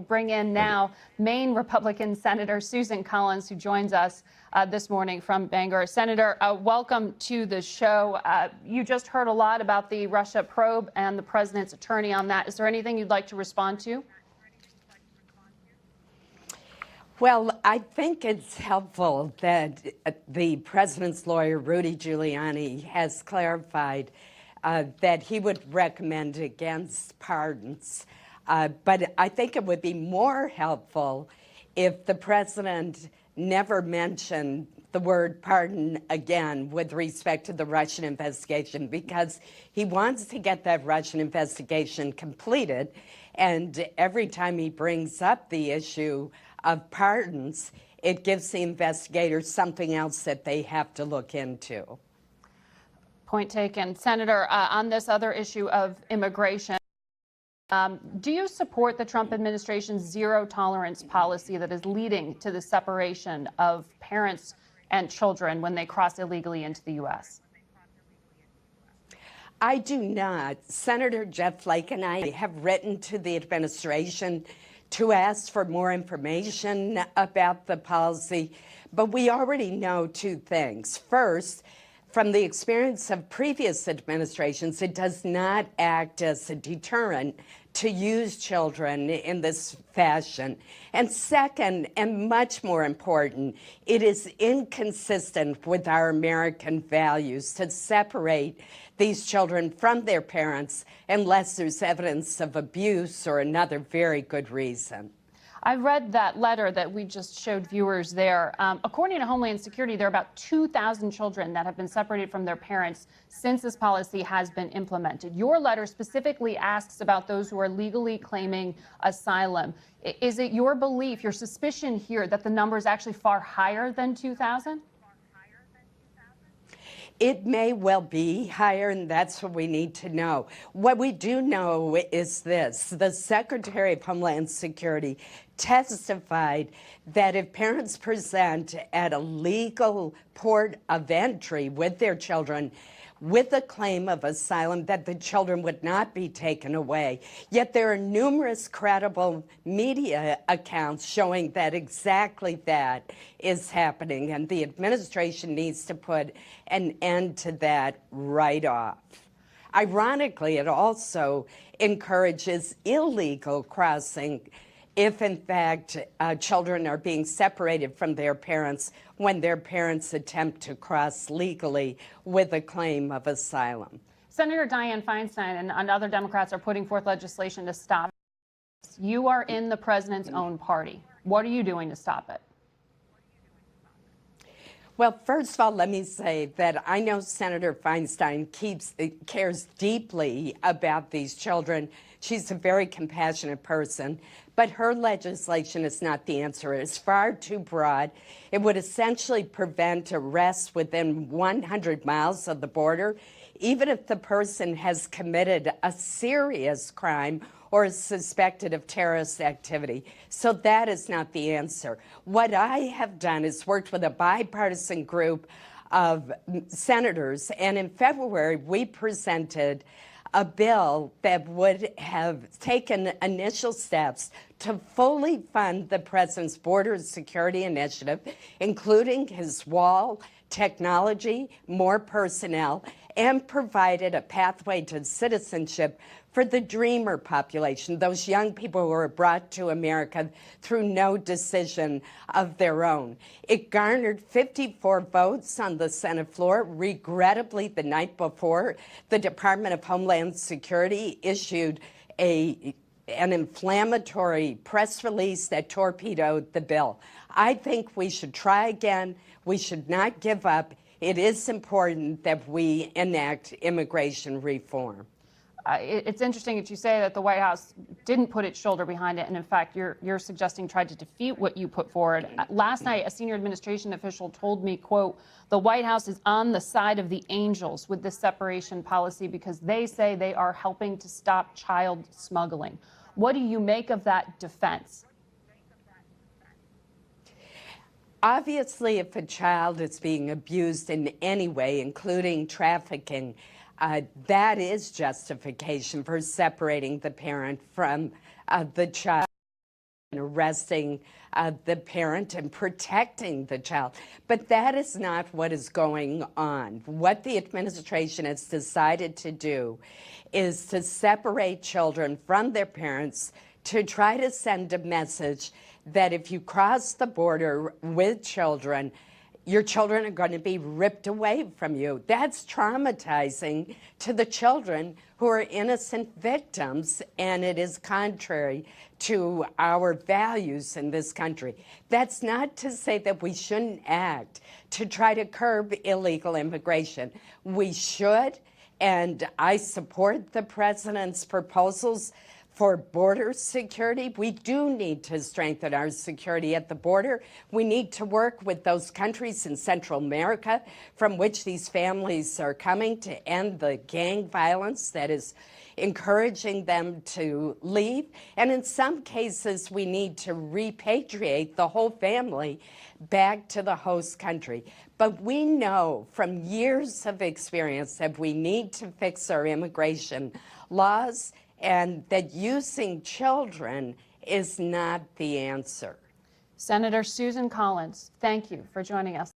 bring in now Maine Republican Senator Susan Collins, who joins us this morning from Bangor. Senator, welcome to the show. You just heard a lot about the Russia probe and the president's attorney on that. Is there anything you'd like to respond to? Well, I think it's helpful that the president's lawyer, Rudy Giuliani, has clarified that he would recommend against pardons. But I think it would be more helpful if the president never mentioned the word pardon again with respect to the Russian investigation, because he wants to get that Russian investigation completed. And every time he brings up the issue of pardons, it gives the investigators something else that they have to look into. Point taken. Senator, on this other issue of immigration, do you support the Trump administration's zero-tolerance policy that is leading to the separation of parents and children when they cross illegally into the U.S.? I do not. Senator Jeff Flake and I have written to the administration to ask for more information about the policy, but we already know two things. First, from the experience of previous administrations, it does not act as a deterrent to use children in this fashion. And second, and much more important, it is inconsistent with our American values to separate these children from their parents unless there's evidence of abuse or another very good reason. I read that letter that we just showed viewers there. According to Homeland Security, there are about 2,000 children that have been separated from their parents since this policy has been implemented. Your letter specifically asks about those who are legally claiming asylum. Is it your belief, your suspicion here, that the number is actually far higher than 2,000? It may well be higher, and that's what we need to know. What we do know is this. The Secretary of Homeland Security testified that if parents present at a legal port of entry with their children with a claim of asylum, that the children would not be taken away. Yet there are numerous credible media accounts showing that exactly that is happening, and the administration needs to put an end to that right off. Ironically, it also encourages illegal crossing if, in fact, children are being separated from their parents when their parents attempt to cross legally with a claim of asylum. Senator Dianne Feinstein and other Democrats are putting forth legislation to stop this. You are in the president's own party. What are you doing to stop it? Well, first of all, let me say that I know Senator Feinstein cares deeply about these children. She's a very compassionate person, but her legislation is not the answer. It's far too broad. It would essentially prevent arrests within 100 miles of the border, even if the person has committed a serious crime or is suspected of terrorist activity. So that is not the answer. What I have done is worked with a bipartisan group of senators, and in February we presented a bill that would have taken initial steps to fully fund the president's border security initiative, including his wall, technology, more personnel, and provided a pathway to citizenship for the dreamer population, those young people who were brought to America through no decision of their own. It garnered 54 votes on the Senate floor. Regrettably, the night before, the Department of Homeland Security issued an inflammatory press release that torpedoed the bill. I think we should try again. We should not give up. It is important that we enact immigration reform. It's interesting that you say that the White House didn't put its shoulder behind it, and in fact, you're suggesting tried to defeat what you put forward. Last night, a senior administration official told me, quote, the White House is on the side of the angels with this separation policy because they say they are helping to stop child smuggling. What do you make of that defense? Obviously, if a child is being abused in any way, including trafficking, that is justification for separating the parent from the child. arresting the parent and protecting the child. But that is not what is going on. What the administration has decided to do is to separate children from their parents to try to send a message that if you cross the border with children, your children are going to be ripped away from you. That's traumatizing to the children who are innocent victims, and it is contrary to our values in this country. That's not to say that we shouldn't act to try to curb illegal immigration. We should, and I support the president's proposals for border security. We do need to strengthen our security at the border. We need to work with those countries in Central America from which these families are coming to end the gang violence that is encouraging them to leave. And in some cases, we need to repatriate the whole family back to the host country. But we know from years of experience that we need to fix our immigration laws, and that using children is not the answer. Senator Susan Collins, thank you for joining us.